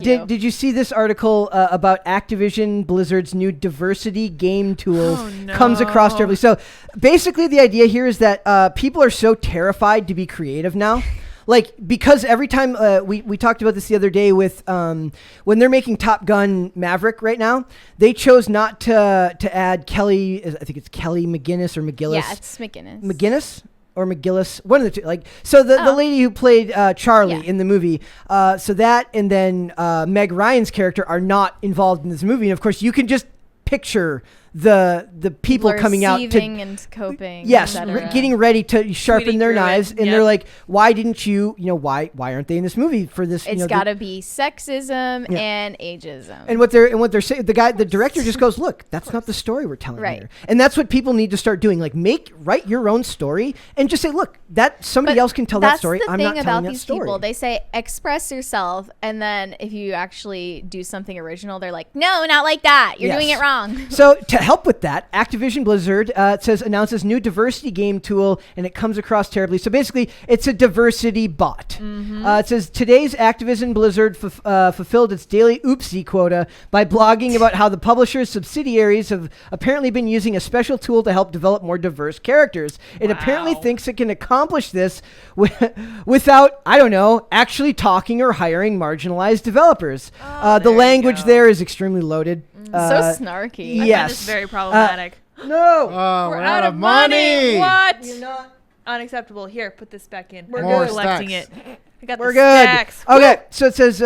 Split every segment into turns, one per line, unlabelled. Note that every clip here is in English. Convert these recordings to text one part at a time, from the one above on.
Did you see this article about Activision Blizzard's new diversity game tool comes across terribly? So basically the idea here is that people are so terrified to be creative now. Like, because every time we talked about this the other day with when they're making Top Gun Maverick right now, they chose not to add Kelly. I think it's Kelly McGinnis or McGillis.
Yeah, it's McGinnis.
McGinnis or McGillis, one of the two. Like, so the lady who played Charlie in the movie. So that and then Meg Ryan's character are not involved in this movie. And of course, you can just picture the people coming out to
and coping,
getting ready to sharpen their knives, and they're like, why didn't you why aren't they in this movie for this?
It's got to be sexism and ageism.
And what they're saying, the director just goes, look, that's not the story we're telling here. And that's what people need to start doing. Like, write your own story and just say, look, that somebody else can tell that story. I'm not telling that story.
That's the thing about these people. They say express yourself, and then if you actually do something original, they're like, no, not like that. You're doing it wrong.
So to help with that, Activision Blizzard it says announces new diversity game tool, and it comes across terribly. So basically, it's a diversity bot. It says today's Activision Blizzard fulfilled its daily oopsie quota by blogging about how the publisher's subsidiaries have apparently been using a special tool to help develop more diverse characters. It apparently thinks it can accomplish this without, I don't know, actually talking or hiring marginalized developers. The language there is extremely loaded.
So snarky.
Yes. I find this very problematic.
No.
We're out of money. What?
You're not.
Unacceptable. Here, put this back in.
We're
We're
good.
collecting it. I got
We're
the
good.
stacks.
Okay, so it says,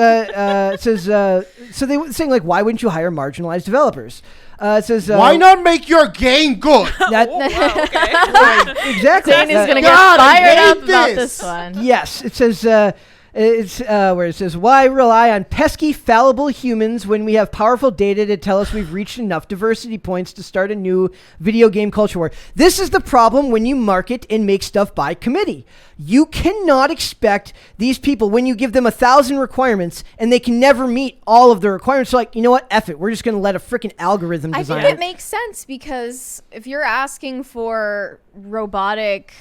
so they were saying, like, why wouldn't you hire marginalized developers? It says,
why not make your game good?
That,
Okay.
exactly.
Zane is going to get
God, I
fired
hate
up about
this.
this one.
Yes, it says, it's where it says, why rely on pesky, fallible humans when we have powerful data to tell us we've reached enough diversity points to start a new video game culture war? This is the problem when you market and make stuff by committee. You cannot expect these people, when you give them 1,000 requirements and they can never meet all of the requirements, so like, you know what, F it, we're just going to let a freaking algorithm design it.
I think it makes sense, because if you're asking for robotic,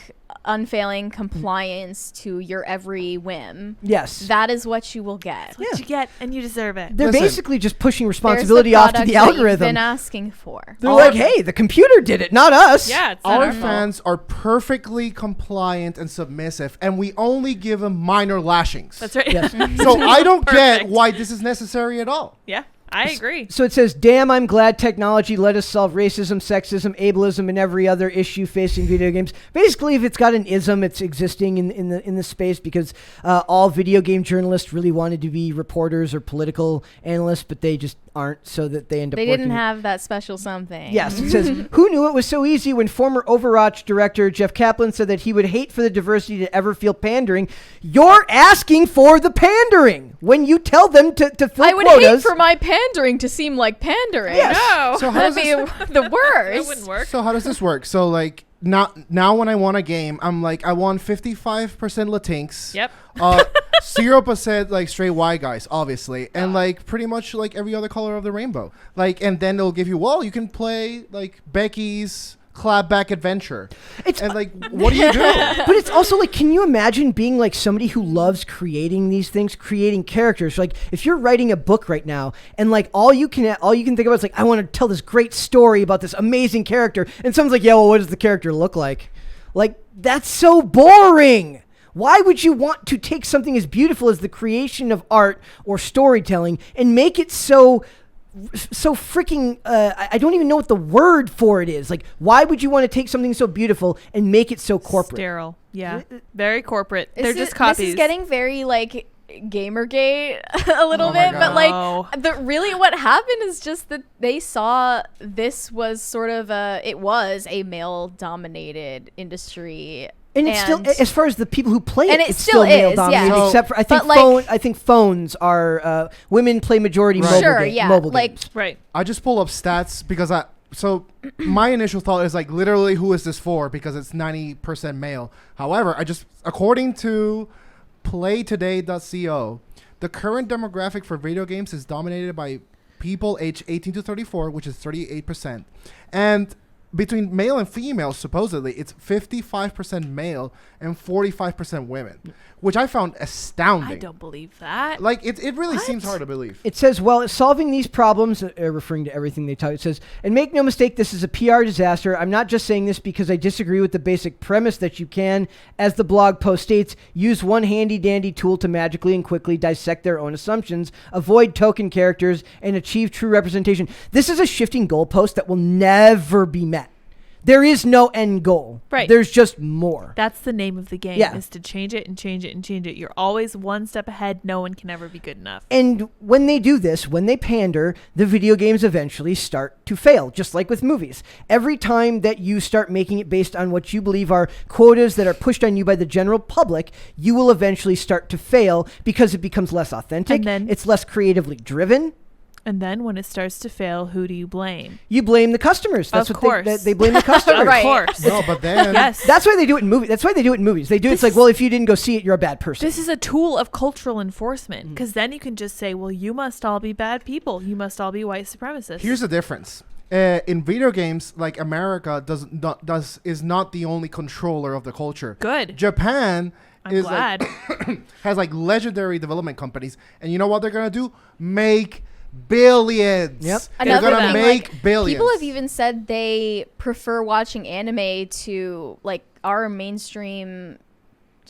unfailing compliance to your every whim, that is what you will get.
That's what you get, and you deserve it.
They're basically just pushing responsibility off to the algorithm.
You've been asking for.
They're like, hey, the computer did it, not us.
Yeah, it's not
Our
our fault.
fans are perfectly compliant and submissive, and we only give them minor lashings.
That's right.
Yes.
So I don't get
Perfect.
why this is necessary at all.
Yeah, I agree.
So it says, damn, I'm glad technology let us solve racism, sexism, ableism, and every other issue facing video games. Basically, if it's got an ism, it's existing in the space, because all video game journalists really wanted to be reporters or political analysts, but they just aren't, so that they end up
They
working.
didn't have that special something.
Yes, it says, who knew it was so easy when former Overwatch director Jeff Kaplan said that he would hate for the diversity to ever feel pandering. You're asking for the pandering when you tell them to fill
I would
quotas.
hate for my pandering to seem like pandering.
Yes.
No.
So how
That'd
does
be the worst.
That wouldn't work.
So how does this work? So like now when I want a game, I'm like, I want 55% Latinx.
Yep.
0% like straight white guys, obviously, and like pretty much like every other color of the rainbow. Like, and then they'll give you, well, you can play like Becky's clapback adventure. And like, what do you do?
But it's also like, can you imagine being like somebody who loves creating these things, creating characters? Like, if you're writing a book right now, and like all you can think about is like, I want to tell this great story about this amazing character, and someone's like, yeah, well, what does the character look like? Like, that's so boring. Why would you want to take something as beautiful as the creation of art or storytelling and make it so freaking, I don't even know what the word for it is. Like, why would you want to take something so beautiful and make it so corporate?
Sterile. Yeah. Very corporate. They're
This
just
is-
copies.
This is getting very like Gamergate a little
Oh my
bit, but
God.
like really what happened is just that they saw this was sort of it was a male dominated industry.
And it's still, as far as the people who play it,
And it
it's
still
still male
is,
dominated.
yeah.
Except for, I
But,
think
like-
I think phones are women play majority
Right.
mobile,
Sure, yeah,
mobile
like-
games.
Right.
I just pull up stats because my initial thought is like, literally, who is this for? Because it's 90% male. However, according to playtoday.co, the current demographic for video games is dominated by people aged 18 to 34, which is 38%. And between male and female, supposedly, it's 55% male and 45% women, which I found astounding.
I don't believe that.
Like, it really seems hard to believe.
It says, well, solving these problems, referring to everything they talk, it says, and make no mistake, this is a PR disaster. I'm not just saying this because I disagree with the basic premise that you can, as the blog post states, use one handy-dandy tool to magically and quickly dissect their own assumptions, avoid token characters, and achieve true representation. This is a shifting goalpost that will never be met. There is no end goal.
Right.
There's just more.
That's the name of the game, is to change it and change it and change it. You're always one step ahead. No one can ever be good enough.
And when they do this, when they pander, the video games eventually start to fail, just like with movies. Every time that you start making it based on what you believe are quotas that are pushed on you by the general public, you will eventually start to fail because it becomes less authentic.
And then
it's less creatively driven.
And then when it starts to fail, who do you blame?
You blame the customers. That's
of
what
course.
they blame the customers.
Of course.
No, but then
Yes.
That's why they do it in movies. That's why they do it in movies. They do it's like, well, if you didn't go see it, you're a bad person.
This is a tool of cultural enforcement, because then you can just say, well, you must all be bad people. You must all be white supremacists.
here's the difference. In video games, like America is not the only controller of the culture.
Good.
Japan
I'm
is
glad.
has like legendary development companies, and you know what they're gonna do? Make billions.
Yep.
They're
Another
gonna
thing,
make billions.
People have even said they prefer watching anime to like our mainstream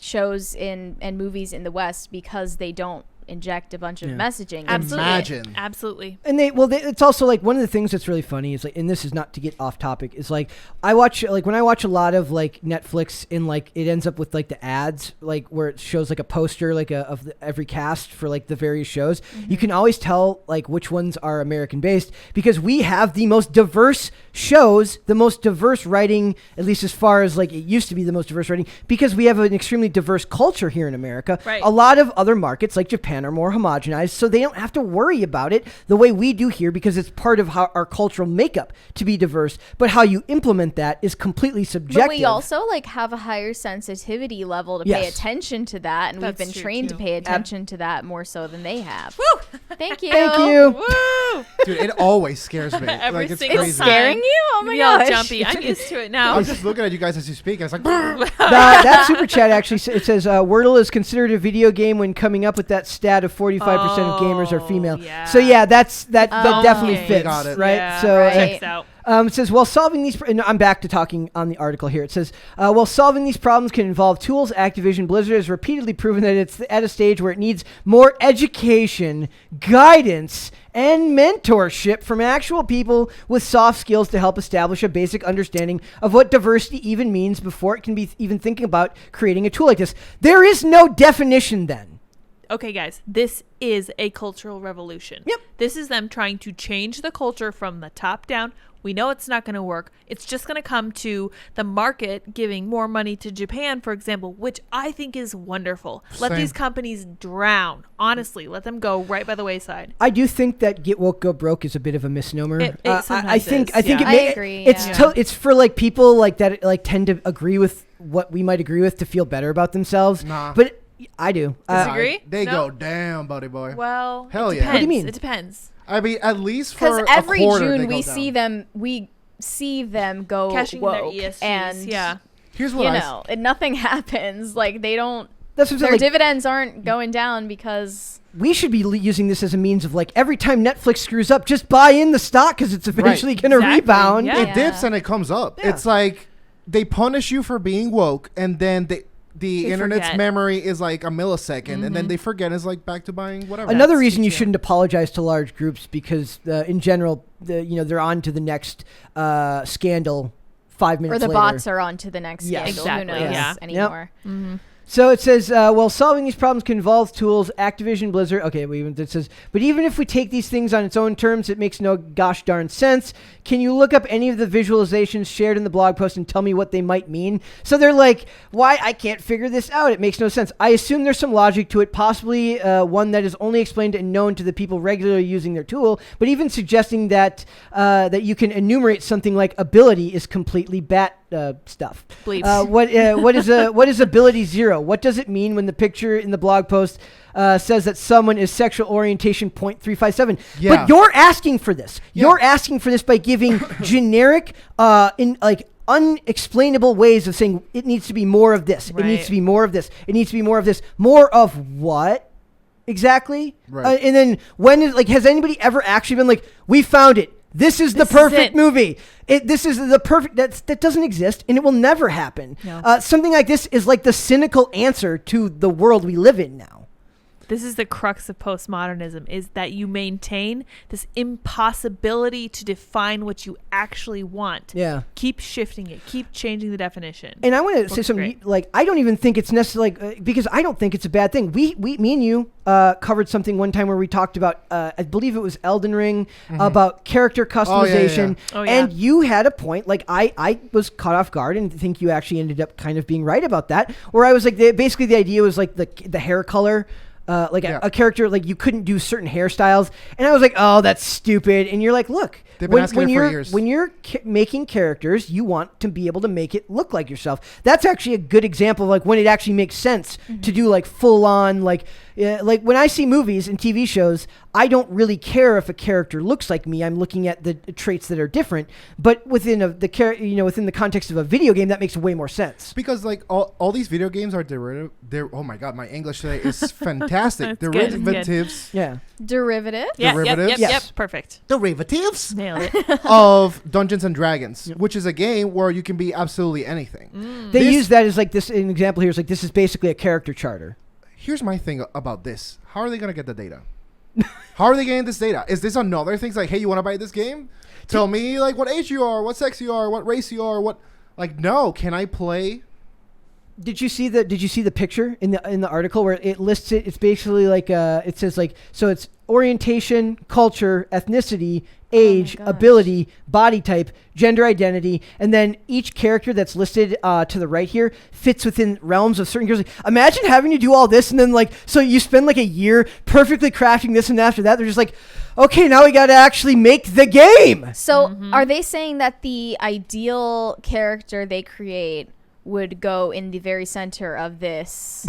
shows and movies in the West because they don't inject a bunch of messaging.
Absolutely.
Imagine.
Absolutely.
And it's also like one of the things that's really funny is like, and this is not to get off topic, is like when I watch a lot of like Netflix and like it ends up with like the ads, like where it shows like a poster like of every cast for like the various shows. You can always tell like which ones are American based because we have the most diverse shows, the most diverse writing, at least as far as like it used to be the most diverse writing, because we have an extremely diverse culture here in America.
Right.
A lot of other markets like Japan are more homogenized, so they don't have to worry about it the way we do here because it's part of how our cultural makeup to be diverse. But how you implement that is completely subjective.
But we also like have a higher sensitivity level to pay attention to that, and
That's
we've been
true,
trained
too.
to pay attention to that more so than they have.
Woo!
Thank you.
Thank you.
Woo!
Dude, it always scares me.
Every
like, it's
single
crazy.
time.
Scaring you? Oh my
We all
gosh.
jumpy. I'm used to it now.
I'm just looking at you guys as you speak. And it's like,
That super chat actually it says Wordle is considered a video game when coming up with that stat of 45% of gamers are female.
yeah.
So yeah, that definitely
Okay.
fits,
Got it.
right?
Yeah,
So
right.
checks out.
It says, while solving these... And I'm back to talking on the article here. It says, while solving these problems can involve tools, Activision Blizzard has repeatedly proven that it's at a stage where it needs more education, guidance, and mentorship from actual people with soft skills to help establish a basic understanding of what diversity even means before it can be even thinking about creating a tool like this. There is no definition then.
Okay, guys, this is a cultural revolution.
Yep.
This is them trying to change the culture from the top down. We know it's not going to work. It's just going to come to the market giving more money to Japan, for example, which I think is wonderful. Let
Same.
these companies drown. Honestly, let them go right by the wayside.
I do think that get woke, go broke is a bit of a misnomer.
It sometimes
I think
is,
I think
yeah.
it may,
I agree,
It's
yeah.
it's for like people like that like tend to agree with what we might agree with to feel better about themselves.
Nah.
But I do.
Disagree?
They
No?
go, damn, buddy boy.
Well,
Hell
it
yeah.
depends.
What
do you mean?
It depends.
I mean, at least for
Because
a
every
quarter, they
June
go
we
down.
see them go
Cashing
woke,
their ESGs.
and
yeah.
Here's what
you
I
know, and nothing happens. Like they don't.
That's what I'm
Their
saying. Like,
dividends aren't going down because
we should be using this as a means of like every time Netflix screws up, just buy in the stock because it's eventually going to
Exactly.
rebound.
Yeah.
It dips and it comes up.
Yeah.
It's like they punish you for being woke, and then the
They
internet's
forget.
memory is like a millisecond, and then they forget it's like back to buying whatever.
Another
That's
reason you
true.
shouldn't apologize to large groups because in general, they're on to the next scandal 5 minutes
or the
later.
bots are on to the next
Yes.
scandal.
Exactly,
Who knows
yeah.
anymore?
So it says, while solving these problems can involve tools, Activision Blizzard... Okay, it says, but even if we take these things on its own terms, it makes no gosh darn sense. Can you look up any of the visualizations shared in the blog post and tell me what they might mean? So they're like, why? I can't figure this out. It makes no sense. I assume there's some logic to it, possibly one that is only explained and known to the people regularly using their tool, but even suggesting that that you can enumerate something like ability is completely stuff.
Bleeps.
What is ability 0? What does it mean when the picture in the blog post says that someone is sexual orientation 0.357?
Yeah.
But you're asking for this.
Yeah.
You're asking for this by giving generic, unexplainable ways of saying it needs to be more of this. It needs
Right.
to be more of this. It needs to be more of this. More of what? Exactly.
Right.
And then has anybody ever actually been like, we found it. This is the
This is
perfect
it.
movie. This is the perfect. That doesn't exist, and it will never happen.
No.
Something like this is like the cynical answer to the world we live in now.
This is the crux of postmodernism, is that you maintain this impossibility to define what you actually want.
Yeah.
Keep shifting it. Keep changing the definition.
And I want to say
Looks
something
great.
like I don't even think it's necessarily because I don't think it's a bad thing. Me and you covered something one time where we talked about I believe it was Elden Ring about character customization,
Oh, yeah.
and you had a point. Like I was caught off guard and think you actually ended up kind of being right about that. Where I was like, basically the idea was like the hair color. A character, like you couldn't do certain hairstyles, and I was like, "Oh, that's stupid." And you're like, "Look,
They've been asking it for years.
when you're making characters, you want to be able to make it look like yourself." That's actually a good example of like when it actually makes sense to do like full on like when I see movies and TV shows, I don't really care if a character looks like me. I'm looking at the traits that are different, but within within the context of a video game, that makes way more sense.
Because like all these video games are derivative. Oh my god, my English today is fantastic.
That's good, it's good.
Derivatives.
Yeah.
Derivative.
Yep,
derivatives?
Yes.
perfect.
Derivatives
Nailed it.
of Dungeons and Dragons, which is a game where you can be absolutely anything.
They
This-
use that as like this. An example here is like this is basically a character charter.
Here's my thing about this. How are they going to get the data? How are they getting this data? Is this another thing? It's like, hey, you want to buy this game? Tell me like what age you are, what sex you are, what race you are, what like no, can I play?
Did you see the picture in the article where it lists it? It's basically like it says like, so it's orientation, culture, ethnicity, age,
gosh.
ability, body type, gender identity, and then each character that's listed to the right here fits within realms of certain characters. Like, imagine having to do all this and then like, so you spend like a year perfectly crafting this, and after that they're just like, okay, now we got to actually make the game.
So are they saying that the ideal character they create would go in the very center of this?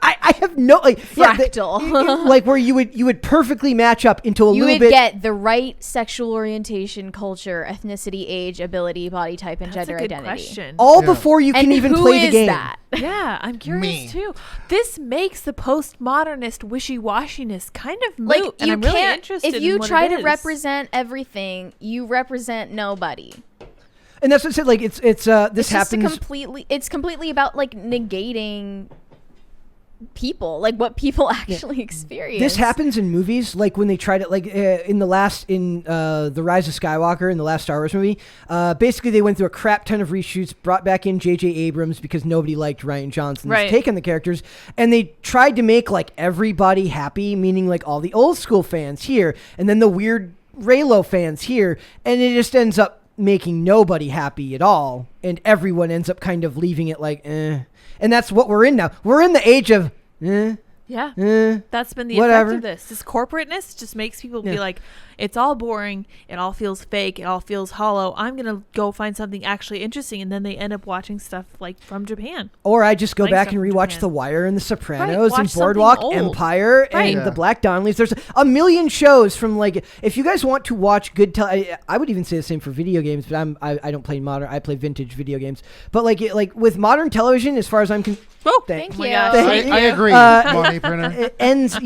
I have no like
Fractal.
like where you would perfectly match up into a
You
little
would
bit.
get the right sexual orientation, culture, ethnicity, age, ability, body type, and
That's a
gender
good
identity.
question.
all
Yeah.
before you
And
can even
who
play the
is
game.
that?
Yeah, I'm curious
Me.
too. This makes the postmodernist wishy-washiness kind of moot,
Like
and
you
I'm really
can't.
interested
If you
in what
try
it
to
is.
represent everything, you represent nobody.
And that's what I said. Like this
It's just
happens.
It's completely about like negating people, like what people actually experience.
This happens in movies, like when they tried it, like in the Rise of Skywalker, in the last Star Wars movie. Basically, they went through a crap ton of reshoots, brought back in J.J. Abrams because nobody liked Rian Johnson's
Right.
take on the characters, and they tried to make like everybody happy, meaning like all the old school fans here, and then the weird Reylo fans here, and it just ends up making nobody happy at all, and everyone ends up kind of leaving it like, eh. And that's what we're in now. We're in the age of,
Yeah. That's been the
Whatever.
effect of this. This corporateness just makes people be
Yeah.
like, it's all boring. It all feels fake. It all feels hollow. I'm going to go find something actually interesting. And then they end up watching stuff like from Japan.
Or I just go
Like
back
stuff
and
from
rewatch
Japan.
The Wire and The Sopranos
watch
and
something
Boardwalk
old.
Empire
Right.
and
Yeah.
The Black Donnellys. There's a million shows from like, if you guys want to watch good, I would even say the same for video games, but I don't play modern. I play vintage video games. But like with modern television, as far as I'm
Whoa.
Thank
Thank
my
you.
gosh.
Thank
I agree,
Uh,
money printer.
it ends,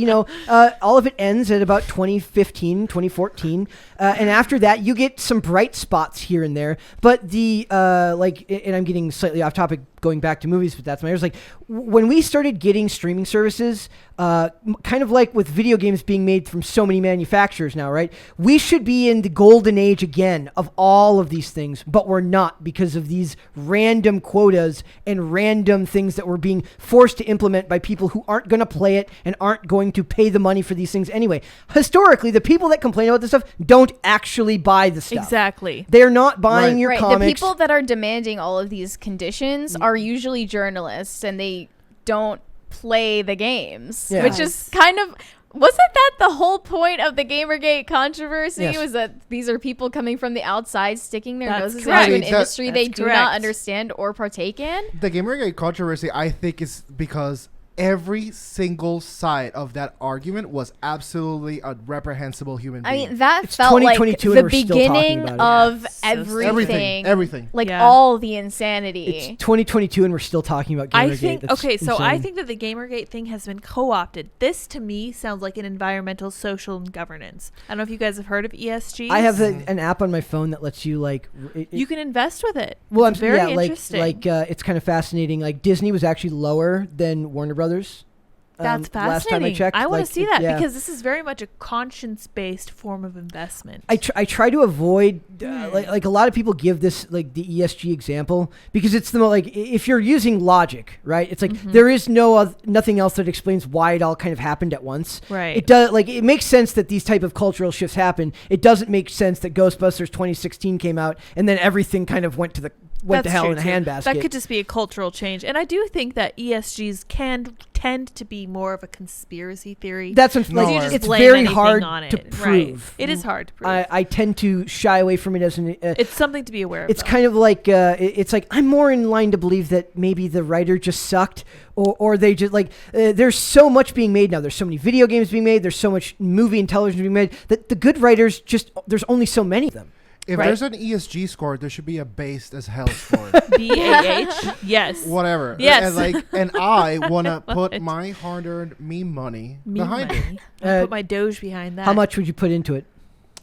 all of it ends at about 2015, 2014. And after that, you get some bright spots here and there. But and I'm getting slightly off topic going back to movies, but that's my ears. Like when we started getting streaming services, kind of like with video games being made from so many manufacturers now, right? We should be in the golden age again of all of these things, but we're not because of these random quotas and random things that we're being forced to implement by people who aren't going to play it and aren't going to pay the money for these things anyway. Historically, the people that complain about this stuff don't actually buy the stuff.
Exactly.
They're not buying
Right.
your
Right. The
comics.
people that are demanding all of these conditions are usually journalists, and they don't play the games,
Yeah.
which is kind of Wasn't that the whole point of the Gamergate controversy?
Yes.
Was that these are people coming from the outside sticking their
That's
noses
correct.
into an
That-
industry they
that's
do not
correct.
understand or partake in?
The Gamergate controversy, I think, is because every single side of that argument was absolutely a reprehensible human
I
being.
mean, that
It's
felt like
2022
the
and we're still talking
beginning
about
of
So
everything.
everything.
Like
Yeah.
all the insanity.
It's 2022 and we're still talking about Gamergate.
I think
That's
okay, so I
insane.
think that the Gamergate thing has been co-opted. This to me sounds like an environmental, social, and governance. I don't know if you guys have heard of ESG.
I have an app on my phone that lets you like.
You can invest with it.
Well,
It's very
like
interesting.
it's kind of fascinating. Like Disney was actually lower than Warner Brothers.
That's
Last time I
fascinating.
checked,
I want
like,
to see that
yeah.
because this is very much a conscience-based form of investment.
I try to avoid like a lot of people give this like the ESG example because it's the like if you're using logic, right? It's like there is nothing else that explains why it all kind of happened at once.
Right.
It does like it makes sense that these type of cultural shifts happen. It doesn't make sense that Ghostbusters 2016 came out and then everything kind of went to
That's
hell
true
in a
too.
handbasket.
That could just be a cultural change, and I do think that ESGs can tend to be more of a conspiracy theory.
That's
No,
like
you just
it's
blame
very
anything
hard
on
to
it.
prove.
Right. It is hard to prove.
I tend to shy away from it as an.
It's something to be aware of.
It's
though.
kind of like it's like I'm more in line to believe that maybe the writer just sucked or they just like there's so much being made now. There's so many video games being made. There's so much movie and television being made that the good writers just there's only so many of them.
If
Right.
there's an ESG score, there should be a based as hell score.
BAH. Yes.
Whatever.
Yes.
And I want to put
What?
my hard-earned meme money
Me
behind it.
money. I'll
Uh,
put my Doge behind that.
How much would you put into it?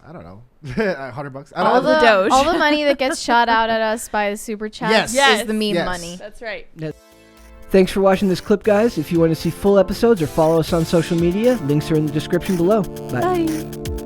I don't know. $100. I
all
don't
the
the
Doge.
all the money that gets shot out at us by the super chats
Yes.
is the meme
Yes.
money.
That's right.
Thanks for watching this clip, guys. If you want to see full episodes or follow us on social media, links are in the description below. Bye.
Bye.